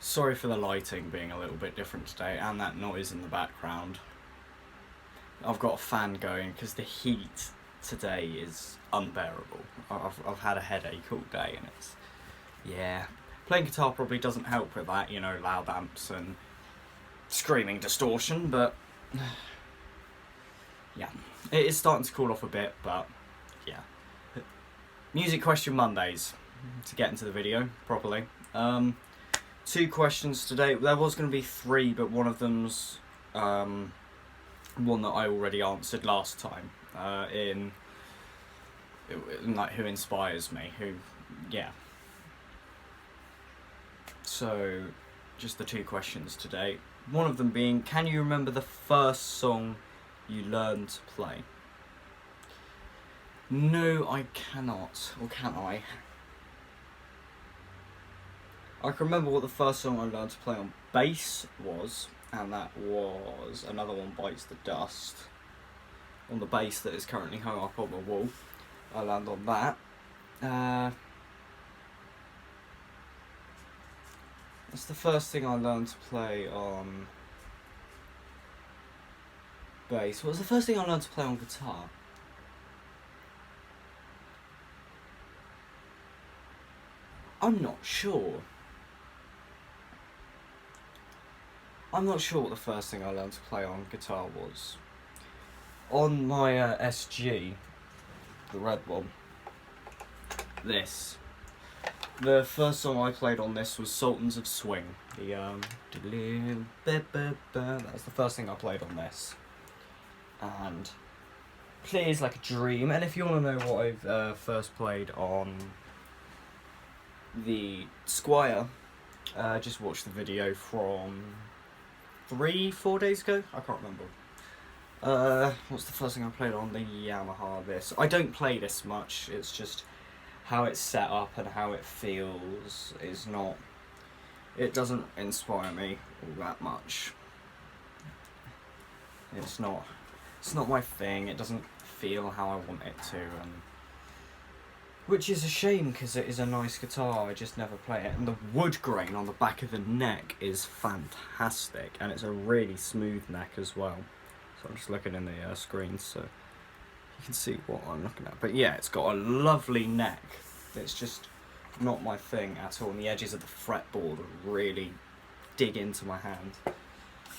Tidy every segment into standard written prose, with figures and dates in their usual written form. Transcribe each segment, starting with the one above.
Sorry for the lighting being a little bit different today and that noise in the background. I've got a fan going because the heat today is unbearable. I've had a headache all day and it's, yeah. Playing guitar probably doesn't help with that, you know, loud amps and screaming distortion, but yeah. It is starting to cool off a bit, but yeah. Music question Mondays, to get into the video properly. 2 questions today. There was going to be 3, but one of them's one that I already answered last time in like who inspires me, yeah. So just the 2 questions today. One of them being, can you remember the first song you learned to play? No, I cannot. Or can I? I can remember what the first song I learned to play on bass was, and that was Another One Bites the Dust, on the bass that is currently hung up on the wall. I learned on that. That's the first thing I learned to play on bass. What was the first thing I learned to play on guitar? I'm not sure. I'm not sure what the first thing I learned to play on guitar was. On my SG, the red one, the first song I played on this was Sultans of Swing. That was the first thing I played on this. And Plays Like a Dream. And if you want to know what I've first played on the Squire, just watch the video from 3-4 days ago. I can't remember. What's the first thing I played on the Yamaha? This. I don't play this much. It's just how it's set up and how it feels is not. It doesn't inspire me all that much. It's not my thing. It doesn't feel how I want it to, and which is a shame because it is a nice guitar. I just never play it, and the wood grain on the back of the neck is fantastic, and it's a really smooth neck as well. So I'm just looking in the screen so you can see what I'm looking at. But yeah, it's got a lovely neck. It's just not my thing at all, and the edges of the fretboard really dig into my hand.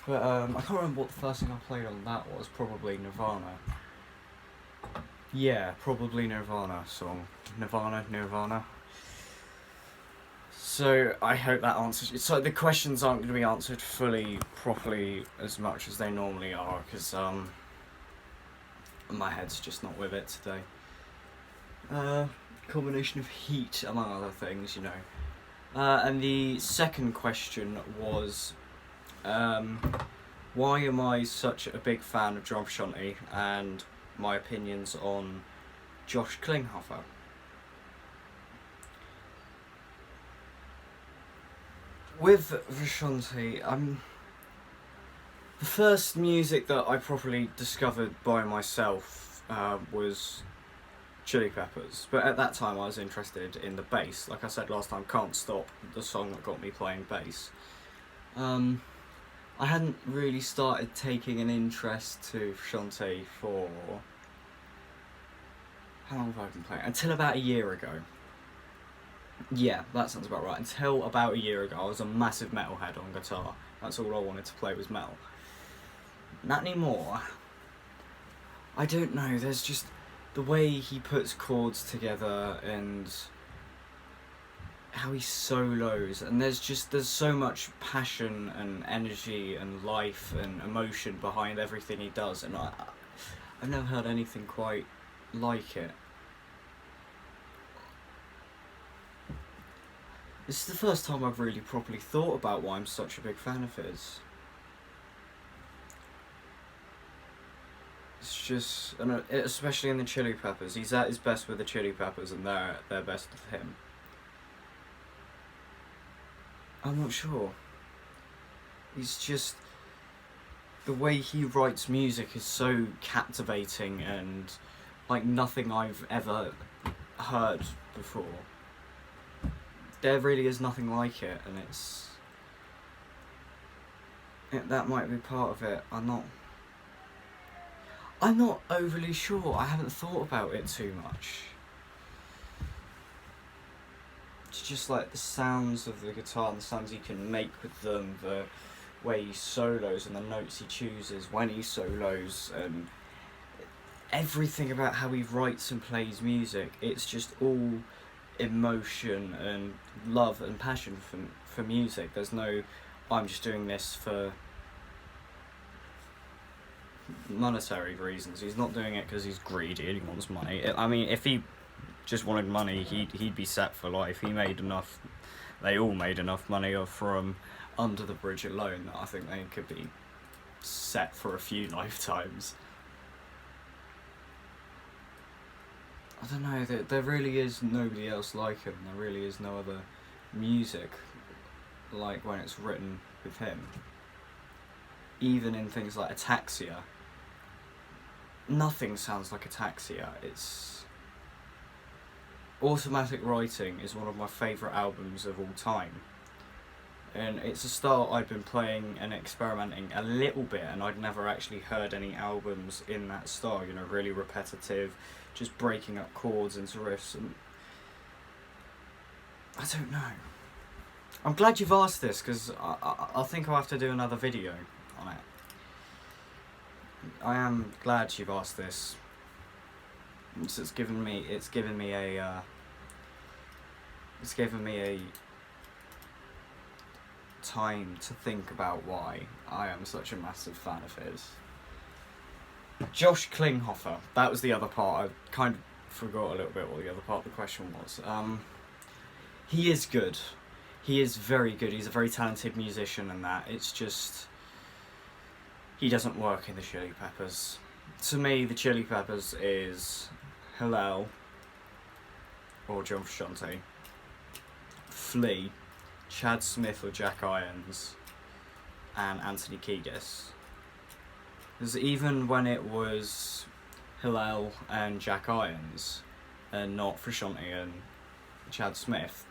But I can't remember what the first thing I played on that was. Probably Nirvana. Yeah, probably Nirvana song. Nirvana. So I hope that answers. So the questions aren't going to be answered fully, properly as much as they normally are, because my head's just not with it today. Combination of heat, among other things, you know. And the second question was, why am I such a big fan of Frusciante, and my opinions on Josh Klinghoffer. With Frusciante, the first music that I properly discovered by myself was Chili Peppers, but at that time I was interested in the bass. Like I said last time, Can't Stop, the song that got me playing bass. I hadn't really started taking an interest to Frusciante for... how long have I been playing? Until about a year ago. Yeah, that sounds about right. Until about a year ago, I was a massive metalhead on guitar. That's all I wanted to play was metal. Not anymore. I don't know, there's just the way he puts chords together and how he solos, and there's so much passion and energy and life and emotion behind everything he does, and I've never heard anything quite like it. This is the first time I've really properly thought about why I'm such a big fan of his. It's just, and especially in the Chili Peppers, he's at his best with the Chili Peppers, and they're at their best with him. I'm not sure. He's just, the way he writes music is so captivating and like nothing I've ever heard before. There really is nothing like it, and it's that might be part of it. I'm not overly sure. I haven't thought about it too much. It's just like the sounds of the guitar and the sounds he can make with them, the way he solos and the notes he chooses when he solos, and everything about how he writes and plays music. It's just all emotion and love and passion for music. There's no, I'm just doing this for monetary reasons. He's not doing it because he's greedy and he wants money. I mean, if he just wanted money, he'd be set for life. He made enough. They all made enough money from Under the Bridge alone that I think they could be set for a few lifetimes. I don't know. There really is nobody else like him. There really is no other music like when it's written with him. Even in things like Ataxia, nothing sounds like Ataxia. It's Automatic Writing is one of my favourite albums of all time, and it's a style I've been playing and experimenting a little bit, and I'd never actually heard any albums in that style, you know, really repetitive, just breaking up chords into riffs, and I don't know. I'm glad you've asked this, because I think I'll have to do another video on it. I am glad you've asked this. It's given me a time to think about why I am such a massive fan of his. Josh Klinghoffer, that was the other part. I kind of forgot a little bit what the other part of the question was. He is good. He is very good. He's a very talented musician and that. It's just, he doesn't work in the Chili Peppers. To me, the Chili Peppers is Hillel or John Frusciante, Flea, Chad Smith or Jack Irons, and Anthony Kiedis. Because even when it was Hillel and Jack Irons and not Frusciante and Chad Smith,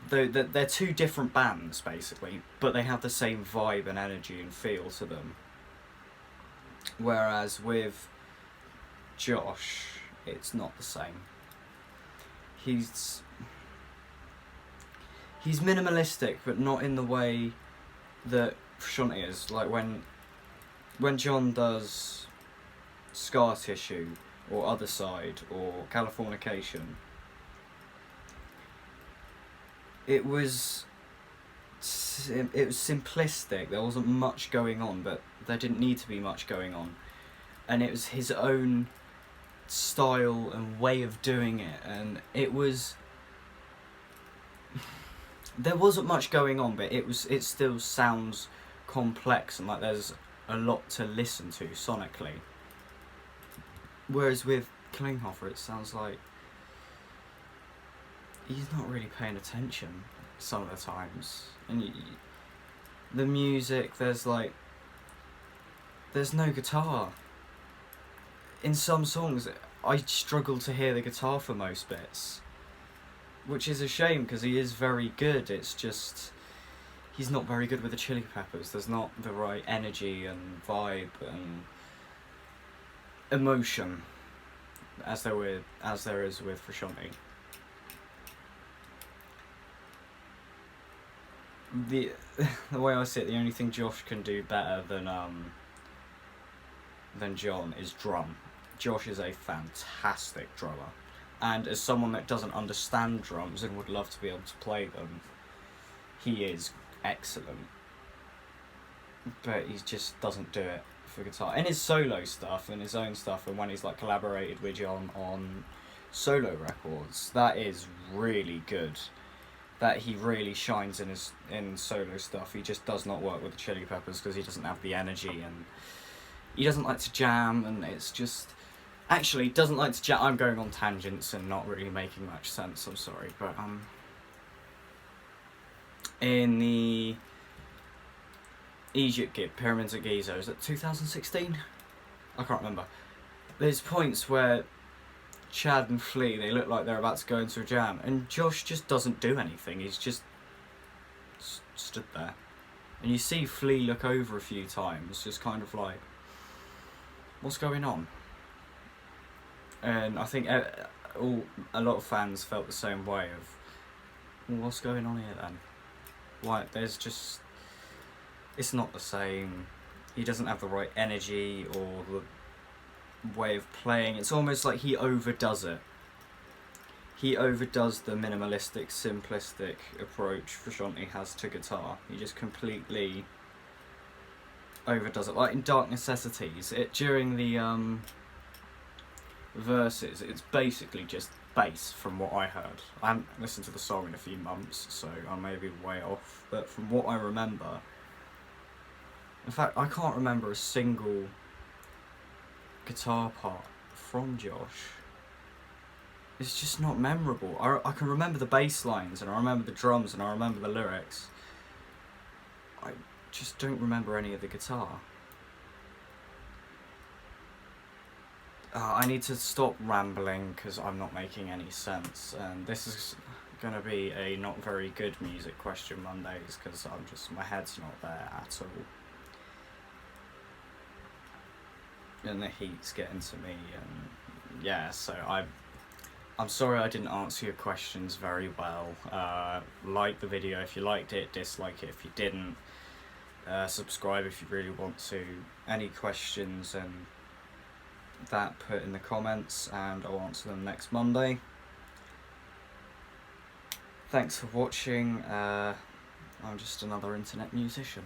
they're two different bands basically, but they have the same vibe and energy and feel to them. Whereas with Josh, it's not the same. He's minimalistic, but not in the way that Frusciante is. Like when John does Scar Tissue or Other Side or Californication, it was simplistic. There wasn't much going on, but there didn't need to be much going on, and it was his own style and way of doing it, and there wasn't much going on, but it still sounds complex and like there's a lot to listen to sonically. Whereas with Klinghoffer, it sounds like he's not really paying attention some of the times, and the music, there's no guitar. In some songs, I struggle to hear the guitar for most bits, which is a shame because he is very good. It's just, he's not very good with the Chili Peppers. There's not the right energy and vibe and emotion as there is with Frusciante. The way I see it, the only thing Josh can do better than John is drum. Josh is a fantastic drummer, and as someone that doesn't understand drums and would love to be able to play them, he is excellent. But he just doesn't do it for guitar. In his solo stuff and his own stuff, and when he's like collaborated with John on solo records, that is really good. That he really shines in solo stuff. He just does not work with the Chili Peppers because he doesn't have the energy, and he doesn't like to jam, and it's just, actually doesn't like to jam. I'm going on tangents and not really making much sense, I'm sorry, but in the Egypt gig, Pyramids at Giza, is it 2016? I can't remember. There's points where Chad and Flea, they look like they're about to go into a jam, and Josh just doesn't do anything. He's just stood there And you see Flea look over a few times, just kind of like, what's going on? And I think a lot of fans felt the same way of, well, what's going on here then? Like, there's just, it's not the same. He doesn't have the right energy or the way of playing. It's almost like he overdoes it. He overdoes the minimalistic, simplistic approach Frusciante has to guitar. He just completely overdoes it. Like in Dark Necessities, during the verses, it's basically just bass from what I heard. I haven't listened to the song in a few months, so I may be way off, but from what I remember, in fact, I can't remember a single guitar part from Josh. It's just not memorable. I can remember the bass lines, and I remember the drums, and I remember the lyrics. I just don't remember any of the guitar. I need to stop rambling because I'm not making any sense, and this is going to be a not very good music question Mondays because my head's not there at all. And the heat's getting to me, and yeah, so I'm sorry I didn't answer your questions very well. Like the video if you liked it, dislike it if you didn't. Subscribe if you really want to. Any questions and that, put in the comments and I'll answer them next Monday. Thanks for watching. I'm just another internet musician.